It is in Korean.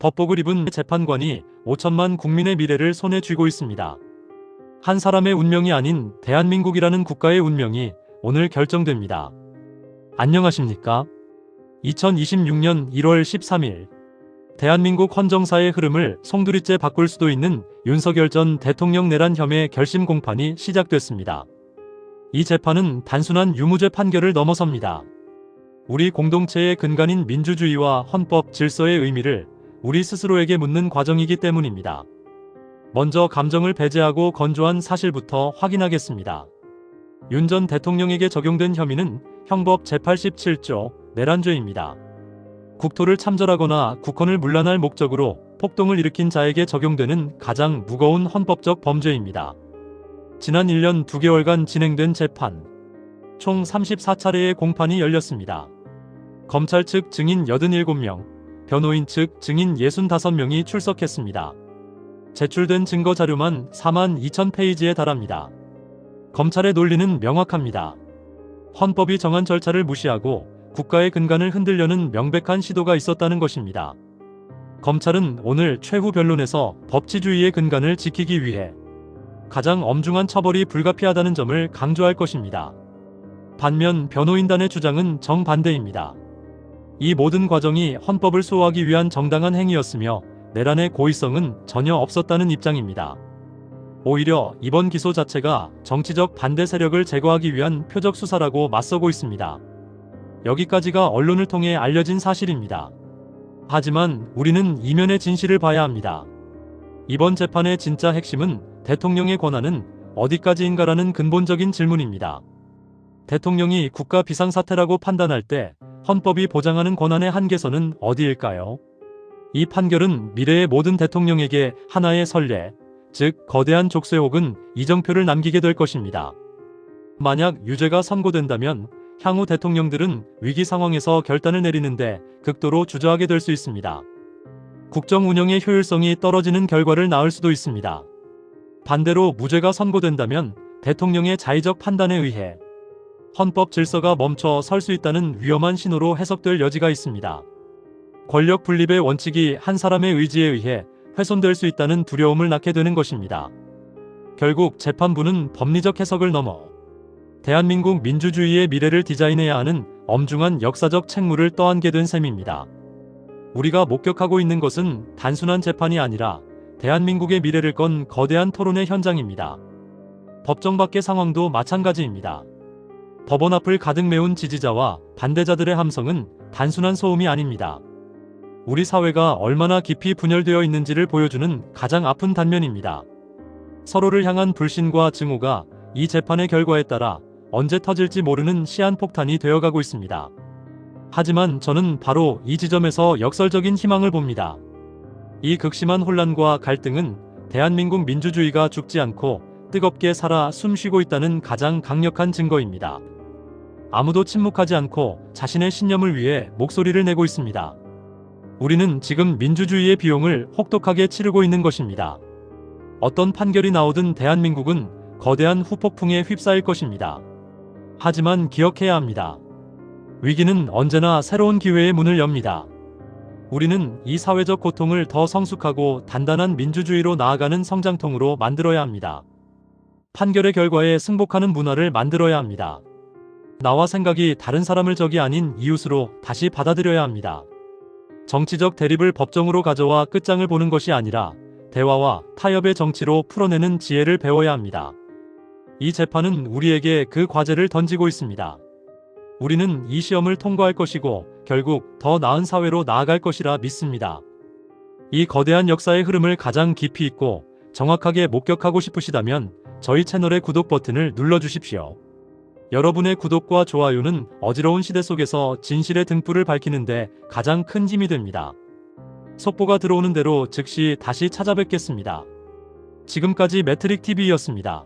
법복을 입은 재판관이 5천만 국민의 미래를 손에 쥐고 있습니다. 한 사람의 운명이 아닌 대한민국이라는 국가의 운명이 오늘 결정됩니다. 안녕하십니까? 2026년 1월 13일 대한민국 헌정사의 흐름을 송두리째 바꿀 수도 있는 윤석열 전 대통령 내란 혐의 결심 공판이 시작됐습니다. 이 재판은 단순한 유무죄 판결을 넘어섭니다. 우리 공동체의 근간인 민주주의와 헌법 질서의 의미를 우리 스스로에게 묻는 과정이기 때문입니다. 먼저 감정을 배제하고 건조한 사실부터 확인하겠습니다. 윤 전 대통령에게 적용된 혐의는 형법 제87조 내란죄입니다. 국토를 참전하거나 국헌을 문란할 목적으로 폭동을 일으킨 자에게 적용되는 가장 무거운 헌법적 범죄입니다. 지난 1년 2개월간 진행된 재판, 총 34차례의 공판이 열렸습니다. 검찰 측 증인 87명, 변호인 측 증인 65명이 출석했습니다. 제출된 증거 자료만 42,000페이지에 달합니다. 검찰의 논리는 명확합니다. 헌법이 정한 절차를 무시하고 국가의 근간을 흔들려는 명백한 시도가 있었다는 것입니다. 검찰은 오늘 최후 변론에서 법치주의의 근간을 지키기 위해 가장 엄중한 처벌이 불가피하다는 점을 강조할 것입니다. 반면 변호인단의 주장은 정반대입니다. 이 모든 과정이 헌법을 수호하기 위한 정당한 행위였으며 내란의 고의성은 전혀 없었다는 입장입니다. 오히려 이번 기소 자체가 정치적 반대 세력을 제거하기 위한 표적 수사라고 맞서고 있습니다. 여기까지가 언론을 통해 알려진 사실입니다. 하지만 우리는 이면의 진실을 봐야 합니다. 이번 재판의 진짜 핵심은 대통령의 권한은 어디까지인가라는 근본적인 질문입니다. 대통령이 국가 비상사태라고 판단할 때 헌법이 보장하는 권한의 한계선은 어디일까요? 이 판결은 미래의 모든 대통령에게 하나의 선례, 즉 거대한 족쇄 혹은 이정표를 남기게 될 것입니다. 만약 유죄가 선고된다면 향후 대통령들은 위기 상황에서 결단을 내리는데 극도로 주저하게 될 수 있습니다. 국정 운영의 효율성이 떨어지는 결과를 낳을 수도 있습니다. 반대로 무죄가 선고된다면 대통령의 자의적 판단에 의해 헌법 질서가 멈춰 설 수 있다는 위험한 신호로 해석될 여지가 있습니다. 권력 분립의 원칙이 한 사람의 의지에 의해 훼손될 수 있다는 두려움을 낳게 되는 것입니다. 결국 재판부는 법리적 해석을 넘어 대한민국 민주주의의 미래를 디자인해야 하는 엄중한 역사적 책무를 떠안게 된 셈입니다. 우리가 목격하고 있는 것은 단순한 재판이 아니라 대한민국의 미래를 건 거대한 토론의 현장입니다. 법정 밖의 상황도 마찬가지입니다. 법원 앞을 가득 메운 지지자와 반대자들의 함성은 단순한 소음이 아닙니다. 우리 사회가 얼마나 깊이 분열되어 있는지를 보여주는 가장 아픈 단면입니다. 서로를 향한 불신과 증오가 이 재판의 결과에 따라 언제 터질지 모르는 시한폭탄이 되어가고 있습니다. 하지만 저는 바로 이 지점에서 역설적인 희망을 봅니다. 이 극심한 혼란과 갈등은 대한민국 민주주의가 죽지 않고 뜨겁게 살아 숨쉬고 있다는 가장 강력한 증거입니다. 아무도 침묵하지 않고 자신의 신념을 위해 목소리를 내고 있습니다. 우리는 지금 민주주의의 비용을 혹독하게 치르고 있는 것입니다. 어떤 판결이 나오든 대한민국은 거대한 후폭풍에 휩싸일 것입니다. 하지만 기억해야 합니다. 위기는 언제나 새로운 기회의 문을 엽니다. 우리는 이 사회적 고통을 더 성숙하고 단단한 민주주의로 나아가는 성장통으로 만들어야 합니다. 판결의 결과에 승복하는 문화를 만들어야 합니다. 나와 생각이 다른 사람을 적이 아닌 이웃으로 다시 받아들여야 합니다. 정치적 대립을 법정으로 가져와 끝장을 보는 것이 아니라 대화와 타협의 정치로 풀어내는 지혜를 배워야 합니다. 이 재판은 우리에게 그 과제를 던지고 있습니다. 우리는 이 시험을 통과할 것이고 결국 더 나은 사회로 나아갈 것이라 믿습니다. 이 거대한 역사의 흐름을 가장 깊이 있고 정확하게 목격하고 싶으시다면 저희 채널의 구독 버튼을 눌러주십시오. 여러분의 구독과 좋아요는 어지러운 시대 속에서 진실의 등불을 밝히는데 가장 큰 힘이 됩니다. 속보가 들어오는 대로 즉시 다시 찾아뵙겠습니다. 지금까지 매트릭TV였습니다.